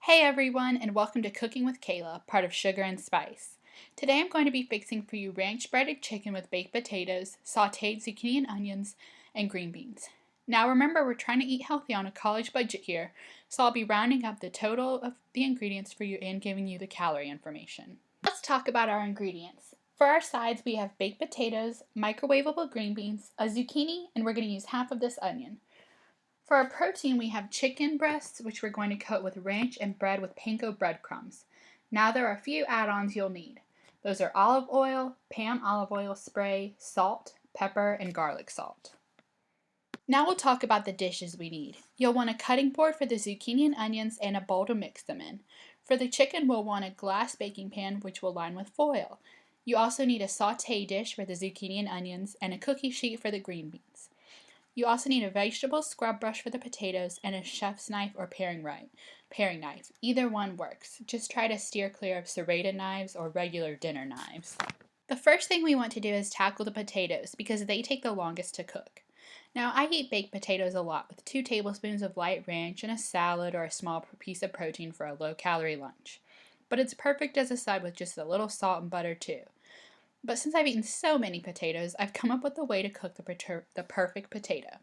Hey everyone, and welcome to Cooking with Kayla, part of Sugar and Spice. Today I'm going to be fixing for you ranch breaded chicken with baked potatoes, sauteed zucchini and onions, and green beans. Now remember, we're trying to eat healthy on a college budget here, so I'll be rounding up the total of the ingredients for you and giving you the calorie information. Let's talk about our ingredients. For our sides, we have baked potatoes, microwavable green beans, a zucchini, and we're going to use half of this onion. For our protein, we have chicken breasts, which we're going to coat with ranch and bread with panko breadcrumbs. Now there are a few add-ons you'll need. Those are olive oil, Pam olive oil spray, salt, pepper, and garlic salt. Now we'll talk about the dishes we need. You'll want a cutting board for the zucchini and onions and a bowl to mix them in. For the chicken, we'll want a glass baking pan, which we'll line with foil. You also need a sauté dish for the zucchini and onions and a cookie sheet for the green beans. You also need a vegetable scrub brush for the potatoes and a chef's knife or paring knife. Either one works. Just try to steer clear of serrated knives or regular dinner knives. The first thing we want to do is tackle the potatoes because they take the longest to cook. Now, I eat baked potatoes a lot with 2 tablespoons of light ranch and a salad or a small piece of protein for a low-calorie lunch. But it's perfect as a side with just a little salt and butter too. But since I've eaten so many potatoes, I've come up with a way to cook the perfect potato.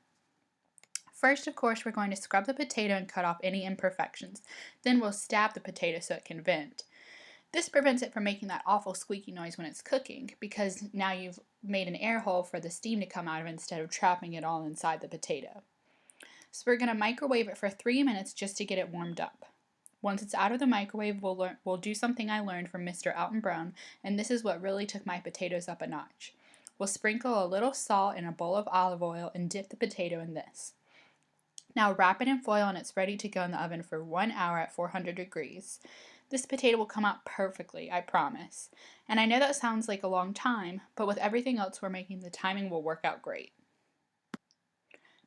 First, of course, we're going to scrub the potato and cut off any imperfections. Then we'll stab the potato so it can vent. This prevents it from making that awful squeaky noise when it's cooking, because now you've made an air hole for the steam to come out of instead of trapping it all inside the potato. So we're going to microwave it for 3 minutes just to get it warmed up. Once it's out of the microwave, we'll do something I learned from Mr. Alton Brown, and this is what really took my potatoes up a notch. We'll sprinkle a little salt in a bowl of olive oil and dip the potato in this. Now wrap it in foil and it's ready to go in the oven for 1 hour at 400 degrees. This potato will come out perfectly, I promise. And I know that sounds like a long time, but with everything else we're making, the timing will work out great.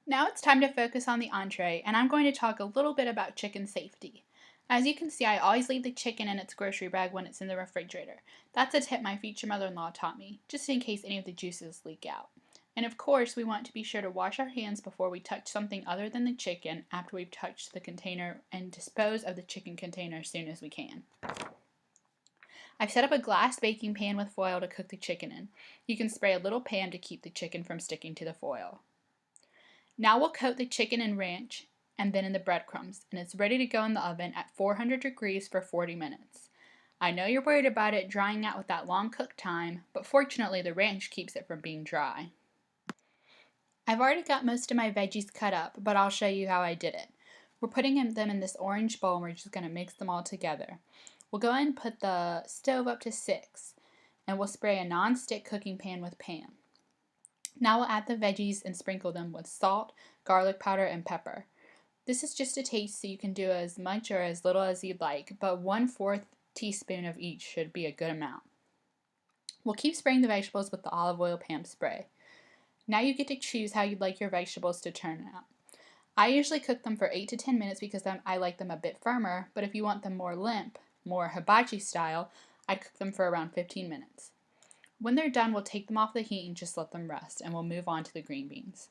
Now it's time to focus on the entree, and I'm going to talk a little bit about chicken safety. As you can see, I always leave the chicken in its grocery bag when it's in the refrigerator. That's a tip my future mother-in-law taught me, just in case any of the juices leak out. And of course, we want to be sure to wash our hands before we touch something other than the chicken after we've touched the container and dispose of the chicken container as soon as we can. I've set up a glass baking pan with foil to cook the chicken in. You can spray a little pan to keep the chicken from sticking to the foil. Now we'll coat the chicken in ranch and then in the breadcrumbs, and it's ready to go in the oven at 400 degrees for 40 minutes. I know you're worried about it drying out with that long cook time, but fortunately the ranch keeps it from being dry. I've already got most of my veggies cut up, but I'll show you how I did it. We're putting them in this orange bowl and we're just going to mix them all together. We'll go ahead and put the stove up to 6, and we'll spray a non-stick cooking pan with Pam. Now we'll add the veggies and sprinkle them with salt, garlic powder, and pepper. This is just a taste, so you can do as much or as little as you'd like, but 1/4 teaspoon of each should be a good amount. We'll keep spraying the vegetables with the olive oil Pam spray. Now you get to choose how you'd like your vegetables to turn out. I usually cook them for 8 to 10 minutes because I like them a bit firmer, but if you want them more limp, more hibachi style, I cook them for around 15 minutes. When they're done, we'll take them off the heat and just let them rest, and we'll move on to the green beans.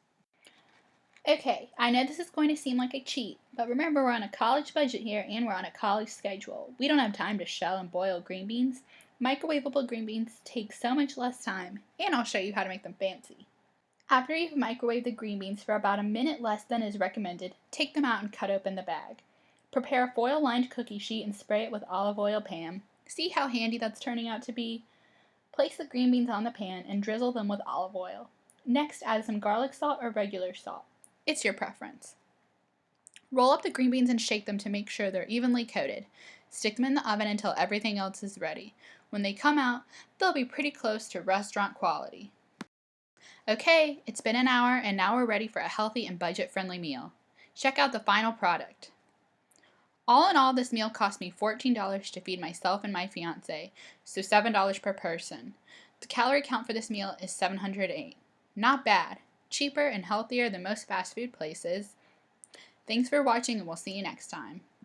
Okay, I know this is going to seem like a cheat, but remember we're on a college budget here and we're on a college schedule. We don't have time to shell and boil green beans. Microwavable green beans take so much less time, and I'll show you how to make them fancy. After you've microwaved the green beans for about a minute less than is recommended, take them out and cut open the bag. Prepare a foil-lined cookie sheet and spray it with olive oil Pam. See how handy that's turning out to be? Place the green beans on the pan and drizzle them with olive oil. Next, add some garlic salt or regular salt. It's your preference. Roll up the green beans and shake them to make sure they're evenly coated. Stick them in the oven until everything else is ready. When they come out, they'll be pretty close to restaurant quality. Okay, it's been an hour and now we're ready for a healthy and budget-friendly meal. Check out the final product. All in all, this meal cost me $14 to feed myself and my fiance, so $7 per person. The calorie count for this meal is 708. Not bad. Cheaper and healthier than most fast food places. Thanks for watching and we'll see you next time.